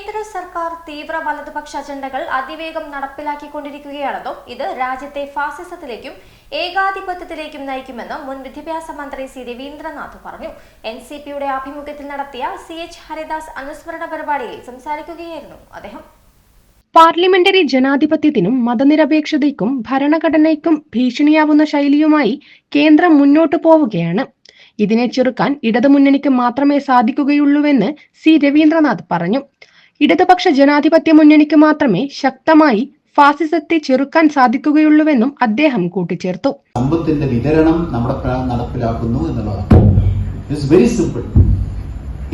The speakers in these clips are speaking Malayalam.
കേന്ദ്ര സർക്കാർ തീവ്ര വലതുപക്ഷ അജണ്ടകൾ അതിവേഗം നടപ്പിലാക്കിക്കൊണ്ടിരിക്കുകയാണെന്നും ഇത് രാജ്യത്തെ ഫാസിസത്തിലേക്കും ഏകാധിപത്യത്തിലേക്കും നയിക്കുമെന്ന് മുൻ വിദ്യാഭ്യാസ മന്ത്രി സി രവീന്ദ്രനാഥ് പറഞ്ഞു. എൻസിപിയുടെ ആഭിമുഖ്യത്തിൽ നടത്തിയ CH ഹരിദാസ് അനുസ്മരണ പരിപാടിയിൽ സംസാരിക്കുകയായിരുന്നു അദ്ദേഹം. പാർലമെന്ററി ജനാധിപത്യത്തിനും മതനിരപേക്ഷതയ്ക്കും ഭരണഘടനയ്ക്കും ഭീഷണിയാവുന്ന ശൈലിയുമായി കേന്ദ്രം മുന്നോട്ടു പോവുകയാണ്. ഇതിനെ ചെറുക്കാൻ ഇടതുമുന്നണിക്ക് മാത്രമേ സാധിക്കുകയുള്ളൂവെന്ന് സി രവീന്ദ്രനാഥ് പറഞ്ഞു. ഇടതുപക്ഷ ജനാധിപത്യ മുന്നണിക്ക് മാത്രമേ ശക്തമായി ഫാസിസത്തെ ചെറുക്കാൻ സാധിക്കുകയുള്ളൂവെന്നും അദ്ദേഹം കൂട്ടിച്ചേർത്തു. സമ്പത്തിന്റെ വിതരണം നടപ്പിലാക്കുന്നു എന്നുള്ളതാണ്. It's very simple.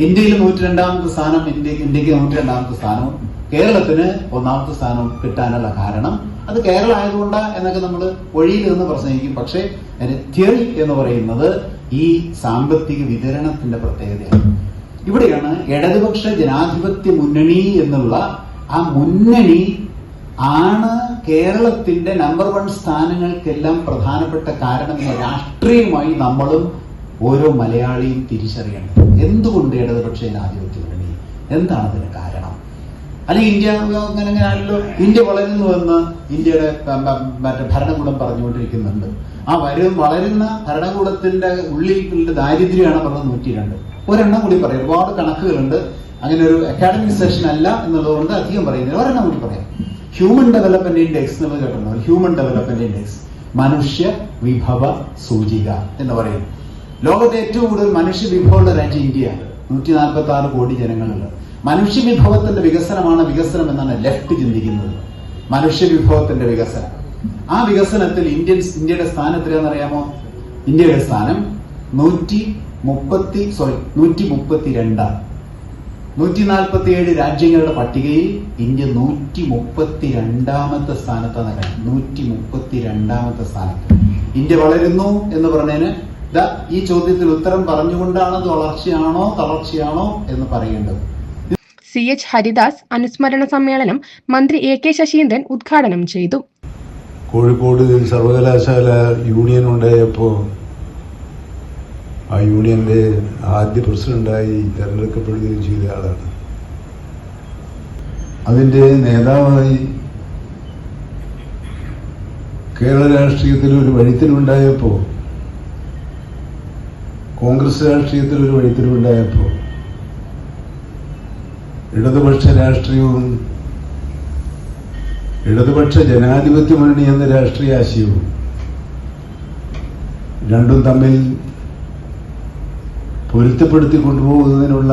ഇന്ത്യയിൽ 102ാമത്തെ സ്ഥാനം, ഇന്ത്യക്ക് 102ാമത്തെ സ്ഥാനവും കേരളത്തിന് 1ാമത്തെ സ്ഥാനവും കിട്ടാനുള്ള കാരണം അത് കേരളം ആയതുകൊണ്ട് എന്നൊക്കെ നമ്മൾ ഒഴിയിൽ നിന്ന് പ്രസംഗിക്കും. പക്ഷേ തിയറി എന്ന് പറയുന്നത് ഈ സാമ്പത്തിക വിതരണത്തിന്റെ പ്രത്യേകതയാണ്. ഇവിടെയാണ് ഇടതുപക്ഷ ജനാധിപത്യ മുന്നണി എന്നുള്ള ആ മുന്നണി ആണ് കേരളത്തിന്റെ നമ്പർ 1 സ്ഥാനങ്ങൾക്കെല്ലാം പ്രധാനപ്പെട്ട കാരണം എന്ന രാഷ്ട്രീയമായി നമ്മളും ഓരോ മലയാളിയും തിരിച്ചറിയണം. എന്തുകൊണ്ട് ഇടതുപക്ഷ ജനാധിപത്യ മുന്നണി? എന്താണ് അതിന് കാരണം? അല്ലെങ്കിൽ അങ്ങനെയാണല്ലോ ഇന്ത്യ വളരുന്നുവെന്ന് ഇന്ത്യയുടെ മറ്റേ ഭരണകൂടം പറഞ്ഞുകൊണ്ടിരിക്കുന്നുണ്ട്. ആ വളരുന്ന ഭരണകൂടത്തിന്റെ ഉള്ളിൽ ദാരിദ്ര്യമാണ് പറഞ്ഞത് 102. ഒരെണ്ണം കൂടി പറയാം. ഒരുപാട് കണക്കുകളുണ്ട്. അങ്ങനെ ഒരു അക്കാഡമിക് സെഷൻ അല്ല എന്നുള്ളതുകൊണ്ട് അധികം പറയുന്നില്ല. ഒരെണ്ണം കൂടി പറയാം. ഹ്യൂമൻ ഡെവലപ്മെന്റ് ഇൻഡെക്സ് എന്ന് കേട്ടോ. ഹ്യൂമൻ ഡെവലപ്മെന്റ് ഇൻഡെക്സ്, മനുഷ്യ വിഭവ സൂചിക എന്ന് പറയും. ലോകത്തെ ഏറ്റവും കൂടുതൽ മനുഷ്യ വിഭവമുള്ള രാജ്യം ഇന്ത്യയാണ്. 146 കോടി ജനങ്ങളുണ്ട്. മനുഷ്യ വിഭവത്തിന്റെ വികസനമാണ് വികസനം എന്നാണ് ലെഫ്റ്റ് ചിന്തിക്കുന്നത്. മനുഷ്യ വിഭവത്തിന്റെ വികസനം. ആ വികസനത്തിൽ ഇന്ത്യയുടെ സ്ഥാനം എത്രയാണെന്ന് അറിയാമോ? ഇന്ത്യയുടെ സ്ഥാനം 132. 147 രാജ്യങ്ങളുടെ പട്ടികയിൽ ഇന്ത്യ 132ാമത്തെ സ്ഥാനത്താണ്. 132ാമത്തെ സ്ഥാനത്ത് ഇന്ത്യ വളരുന്നു എന്ന് പറഞ്ഞതിന് ഈ ചോദ്യത്തിൽ ഉത്തരം പറഞ്ഞുകൊണ്ടാണ് അത് വളർച്ചയാണോ തളർച്ചയാണോ എന്ന് പറയേണ്ടത്. CH ഹരിദാസ് അനുസ്മരണ സമ്മേളനം മന്ത്രി AK ശശീന്ദ്രൻ ഉദ്ഘാടനം ചെയ്തു. കോഴിക്കോട് സർവകലാശാല യൂണിയൻ ഉണ്ടായപ്പോൾ ആ യൂണിയന്റെ ആദ്യ പ്രസിഡന്റായി തെരഞ്ഞെടുക്കപ്പെടുകയും ചെയ്ത ആളാണ്. അതിന്റെ നേതാവായി കേരള രാഷ്ട്രീയത്തിൽ ഒരു വഴിത്തിരിവുണ്ടായപ്പോൾ, കോൺഗ്രസ് രാഷ്ട്രീയത്തിൽ ഒരു വഴിത്തിരിവുണ്ടായപ്പോൾ ഇടതുപക്ഷ രാഷ്ട്രീയവും ഇടതുപക്ഷ ജനാധിപത്യ മുന്നണി എന്ന രാഷ്ട്രീയ ആശയവും രണ്ടും തമ്മിൽ പൊരുത്തപ്പെടുത്തി കൊണ്ടുപോകുന്നതിനുള്ള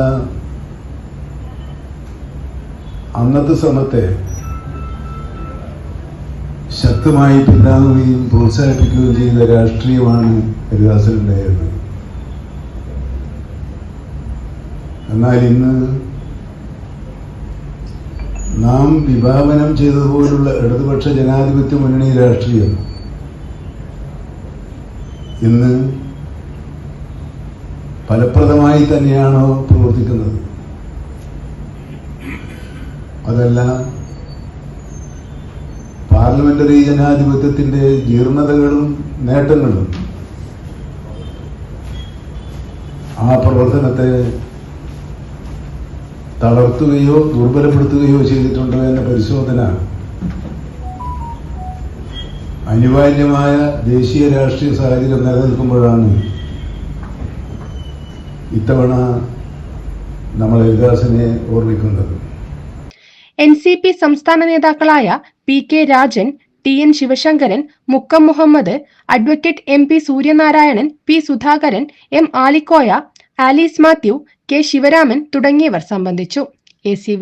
അന്നത്തെ ശ്രമത്തെ ശക്തമായി പിന്താങ്ങുകയും പ്രോത്സാഹിപ്പിക്കുകയും ചെയ്ത രാഷ്ട്രീയമാണ് ഹരിദാസനുണ്ടായിരുന്നത്. എന്നാൽ ഇന്ന് നാം വിഭാവനം ചെയ്തതുപോലുള്ള ഇടതുപക്ഷ ജനാധിപത്യ മുന്നണി രാഷ്ട്രീയം ഇന്ന് ഫലപ്രദമായി തന്നെയാണോ പ്രവർത്തിക്കുന്നത്? അതല്ല പാർലമെന്ററി ജനാധിപത്യത്തിന്റെ ജീർണതകളും നേട്ടങ്ങളും ആ പ്രവർത്തനത്തെ തളർത്തുകയോ ദുർബലപ്പെടുത്തുകയോ ചെയ്തിട്ടുണ്ടോ എന്ന പരിശോധന അനിവാര്യമായ ദേശീയ രാഷ്ട്രീയ സാഹചര്യം നിലനിൽക്കുമ്പോഴാണ് ഇത്തവണ നമ്മൾ ഹരിദാസിനെ ഓർമ്മിക്കുന്നത്. NCP സംസ്ഥാന നേതാക്കളായ PK Rajan, TN Sivasankaran, Mukkam Muhammad, advocate MP Suryanarayanan, P Sudhakaran, M Alikoya, Alice Mathew, K Sivaraman തുടങ്ങിയവർ സംബന്ധിച്ചു. ACV